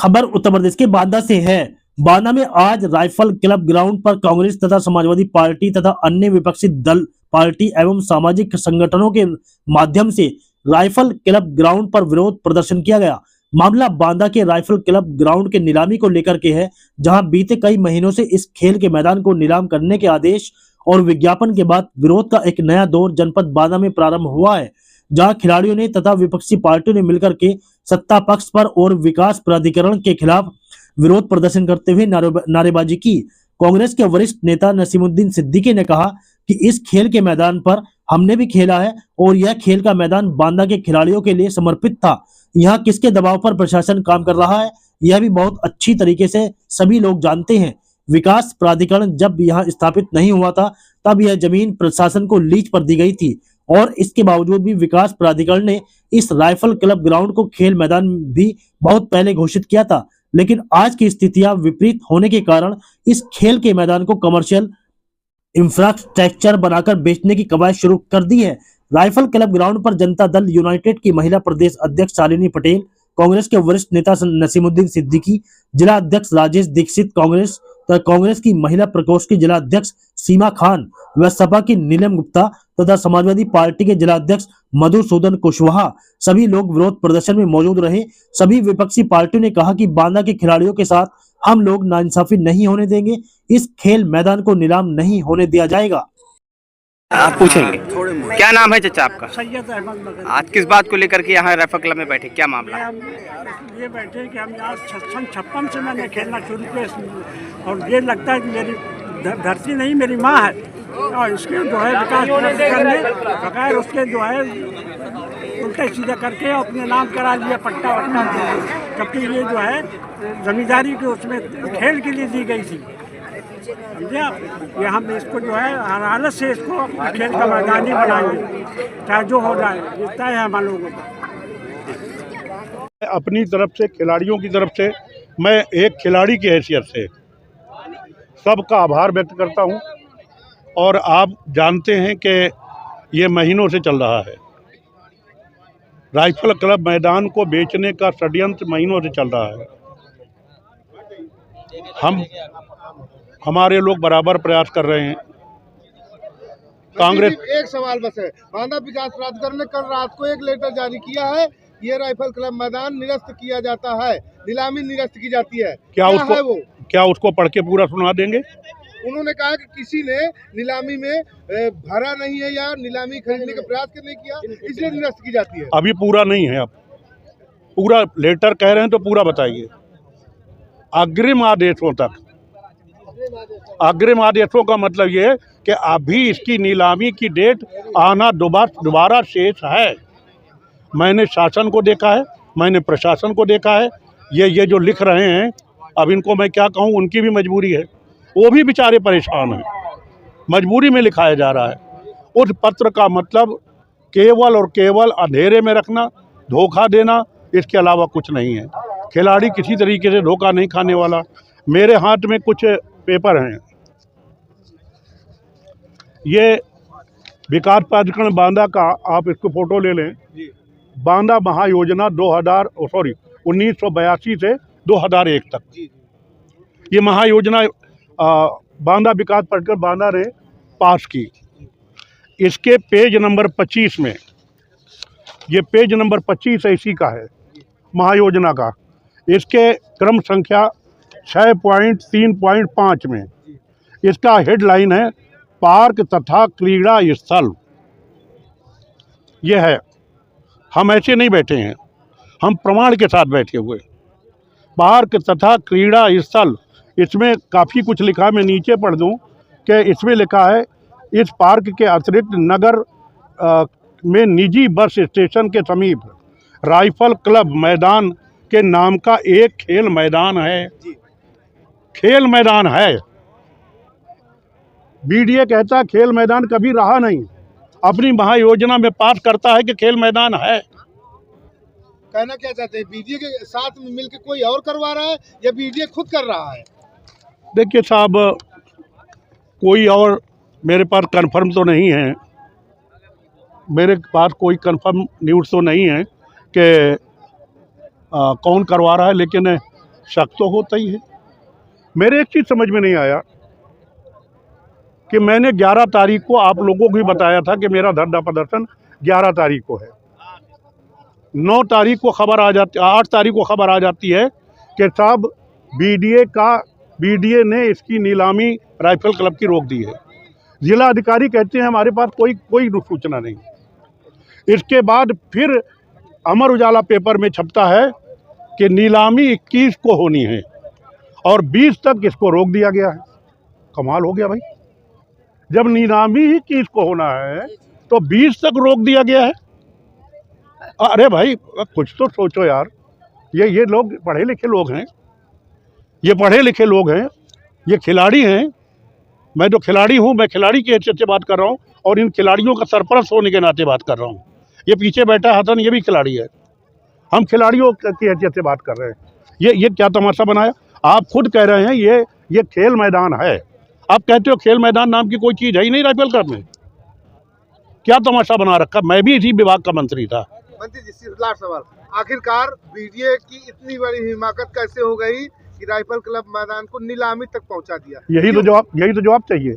खबर उत्तर प्रदेश के बांदा से है। बांदा में आज राइफल क्लब ग्राउंड पर कांग्रेस तथा समाजवादी पार्टी तथा अन्य विपक्षी दल पार्टी एवं सामाजिक संगठनों के माध्यम से राइफल क्लब ग्राउंड पर विरोध प्रदर्शन किया गया। मामला बांदा के राइफल क्लब ग्राउंड के नीलामी को लेकर के है, जहां बीते कई महीनों से इस खेल के मैदान को नीलाम करने के आदेश और विज्ञापन के बाद विरोध का एक नया दौर जनपद बांदा में प्रारंभ हुआ है, जहां खिलाड़ियों ने तथा विपक्षी पार्टियों ने मिलकर के सत्ता पक्ष पर और विकास प्राधिकरण के खिलाफ विरोध प्रदर्शन करते हुए नारेबाजी की। कांग्रेस के वरिष्ठ नेता नसीमुद्दीन सिद्दीकी ने कहा कि इस खेल के मैदान पर हमने भी खेला है और यह खेल का मैदान बांदा के खिलाड़ियों के लिए समर्पित था। यहाँ किसके दबाव पर प्रशासन काम कर रहा है, यह भी बहुत अच्छी तरीके से सभी लोग जानते हैं। विकास प्राधिकरण जब यहाँ स्थापित नहीं हुआ था, तब यह जमीन प्रशासन को लीज पर दी गई थी और इसके बावजूद भी विकास प्राधिकरण ने इस राइफल क्लब ग्राउंड को खेल मैदान भी बहुत पहले घोषित किया था। लेकिन आज की स्थितियां विपरीत होने के कारण इस खेल के मैदान को कमर्शियल इंफ्रास्ट्रक्चर बनाकर बेचने की कवायद शुरू कर दी है। राइफल क्लब ग्राउंड पर जनता दल यूनाइटेड की महिला प्रदेश अध्यक्ष शालिनी पटेल, कांग्रेस के वरिष्ठ नेता नसीमुद्दीन सिद्दीकी, जिला अध्यक्ष राजेश दीक्षित कांग्रेस की महिला प्रकोष्ठ की जिला अध्यक्ष सीमा खान व सपा की नीलम गुप्ता तथा समाजवादी पार्टी के जिला अध्यक्ष मधुसूदन कुशवाहा सभी लोग विरोध प्रदर्शन में मौजूद रहे। सभी विपक्षी पार्टियों ने कहा कि बांदा के खिलाड़ियों के साथ हम लोग नाइंसाफी नहीं होने देंगे, इस खेल मैदान को नीलाम नहीं होने दिया जाएगा। आप पूछेंगे क्या नाम है चाचा आपका? सैयद अहमद मदन। आज किस बात को लेकर के यहाँ राइफल क्लब में बैठे, क्या मामला है? हम ये बैठे कि हम यहाँ 56 से मैंने खेलना शुरू किया और ये लगता है कि मेरी धरती नहीं मेरी माँ है और इसके जो है विकास करने बगैर उसके जो है उल्टे सीधे करके अपने नाम करा लिया पट्टा वट्टा, जबकि ये जो है जमींदारी के उसमें खेल के लिए दी गई थी। ये हम इसको जो है हर हालत से इसको खेल का मैदान ही बनाएंगे, चाहे जो हो जाए, ये तय है हम लोगों को। अपनी तरफ से खिलाड़ियों की तरफ से मैं एक खिलाड़ी की हैसियत से सबका आभार व्यक्त करता हूं और आप जानते हैं कि ये महीनों से चल रहा है। राइफल क्लब मैदान को बेचने का षड्यंत्र महीनों से चल रहा है। हमारे लोग बराबर प्रयास कर रहे हैं। कांग्रेस एक सवाल बस है, बांदा विकास प्राधिकरण ने कल रात को एक लेटर जारी किया है, ये राइफल क्लब मैदान निरस्त किया जाता है, नीलामी निरस्त की जाती है। क्या उसको पढ़ के पूरा सुना देंगे? उन्होंने कहा कि किसी ने नीलामी में भरा नहीं है या नीलामी खरीदने का प्रयास नहीं किया, इसलिए निरस्त की जाती है। अभी पूरा नहीं है, अब पूरा लेटर कह रहे हैं तो पूरा बताइए। अग्रिम आदेशों तक, अग्रिम आदेशों का मतलब ये है कि अभी इसकी नीलामी की डेट आना दोबारा शेष है। मैंने शासन को देखा है, मैंने प्रशासन को देखा है, ये जो लिख रहे हैं, अब इनको मैं क्या कहूँ, उनकी भी मजबूरी है, वो भी बेचारे परेशान हैं, मजबूरी में लिखाया जा रहा है। उस पत्र का मतलब केवल और केवल अंधेरे में रखना, धोखा देना, इसके अलावा कुछ नहीं है। खिलाड़ी किसी तरीके से धोखा नहीं खाने वाला। मेरे हाथ में कुछ पेपर हैं, ये विकास प्राधिकरण बांदा का, आप इसको फोटो ले लें। बांदा महायोजना 1982 से 2001 तक ये महायोजना बांदा विकास प्राधिकरण बांदा ने पास की। इसके पेज नंबर 25 में, ये पेज नंबर 25 इसी का है महायोजना का। इसके क्रम संख्या 6.3.5 में इसका हेडलाइन है पार्क तथा क्रीड़ा स्थल। यह है, हम ऐसे नहीं बैठे हैं, हम प्रमाण के साथ बैठे हुए। पार्क तथा क्रीड़ा स्थल, इसमें काफ़ी कुछ लिखा है, मैं नीचे पढ़ दूं कि इसमें लिखा है इस पार्क के अतिरिक्त नगर में निजी बस स्टेशन के समीप राइफल क्लब मैदान के नाम का एक खेल मैदान है। खेल मैदान है, बीडीए कहता है खेल मैदान कभी रहा नहीं, अपनी महायोजना में पास करता है कि खेल मैदान है। कहना क्या चाहते हैं, बीडीए के साथ मिलकर कोई और करवा रहा है या बीडीए खुद कर रहा है? देखिए साहब, कोई और मेरे पास कंफर्म तो नहीं है, मेरे पास कोई कंफर्म न्यूज़ तो नहीं है कि कौन करवा रहा है, लेकिन शक तो होता ही है। मेरे एक चीज़ समझ में नहीं आया कि मैंने 11 तारीख को आप लोगों को भी बताया था कि मेरा धरना प्रदर्शन 11 तारीख को है। 9 तारीख को खबर आ जाती, 8 तारीख को खबर आ जाती है कि साहब बीडीए ने इसकी नीलामी राइफल क्लब की रोक दी है। जिला अधिकारी कहते हैं हमारे पास कोई सूचना नहीं। इसके बाद फिर अमर उजाला पेपर में छपता है कि नीलामी 21 को होनी है और 20 तक इसको रोक दिया गया है। कमाल हो गया भाई, जब नीलामी ही 21 को होना है तो 20 तक रोक दिया गया है। अरे भाई कुछ तो सोचो यार। ये लोग पढ़े लिखे लोग हैं, ये पढ़े लिखे लोग हैं, ये खिलाड़ी हैं। मैं जो खिलाड़ी हूँ, मैं खिलाड़ी की हैसियत से बात कर रहा हूँ और इन खिलाड़ियों का सरपरस्त होने के नाते बात कर रहा हूँ। ये पीछे बैठा हसन, ये भी खिलाड़ी है। हम खिलाड़ियों की हैसियत से बात कर रहे हैं। ये क्या तमाशा बनाया? आप खुद कह रहे हैं ये खेल मैदान है। आप कहते हो खेल मैदान नाम की कोई चीज़ है ही नहीं राइफल क्लब में। क्या तमाशा बना रखा? मैं भी इसी विभाग का मंत्री था। मंत्री जी, लास्ट सवाल, आखिरकार बीडीए की इतनी बड़ी हिमाकत कैसे हो गई कि राइफल क्लब मैदान को नीलामी तक पहुंचा दिया? यही तो जवाब चाहिए।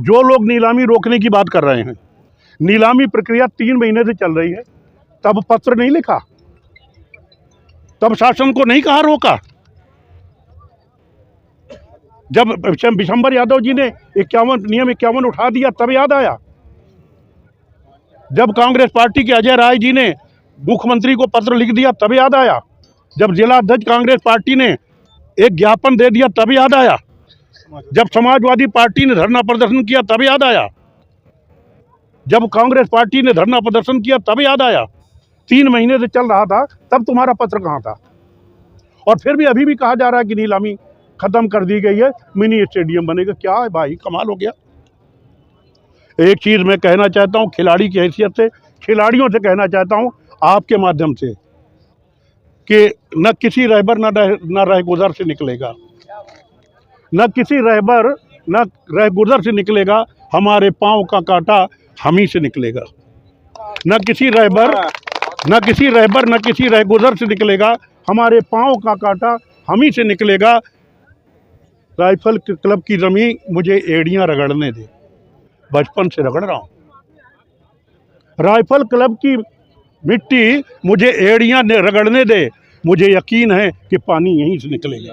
जो लोग नीलामी रोकने की बात कर रहे हैं, नीलामी प्रक्रिया 3 महीने से चल रही है, तब पत्र नहीं लिखा, तब शासन को नहीं कहा रोका। जब विशंबर यादव जी ने नियम 51 उठा दिया तब याद आया। जब कांग्रेस पार्टी के अजय राय जी ने मुख्यमंत्री को पत्र लिख दिया तब याद आया। जब जिला अध्यक्ष कांग्रेस पार्टी ने एक ज्ञापन दे दिया तब याद आया। जब समाजवादी पार्टी ने धरना प्रदर्शन किया तब याद आया। जब कांग्रेस पार्टी ने धरना प्रदर्शन किया तब याद आया। 3 महीने से चल रहा था, तब तुम्हारा पत्र कहाँ था? और फिर भी अभी भी कहा जा रहा है कि नीलामी खत्म कर दी गई है, मिनी स्टेडियम बनेगा। क्या है भाई, कमाल हो गया। एक चीज़ मैं कहना चाहता हूँ खिलाड़ी की हैसियत से, खिलाड़ियों से कहना चाहता हूँ आपके माध्यम से कि न किसी रहबर न रहगुजर से निकलेगा, न किसी रहबर न रहगुजर से निकलेगा। हमारे पाँव का कांटा हम ही से निकलेगा। न किसी रहबर न किसी रहगुजर से निकलेगा। हमारे पाँव का कांटा हम ही से निकलेगा। राइफल क्लब की ज़मीन मुझे एड़ियाँ रगड़ने दे, बचपन से रगड़ रहा हूँ। राइफल क्लब की मिट्टी मुझे एड़ियाँ रगड़ने दे, मुझे यकीन है कि पानी यहीं से निकलेगा।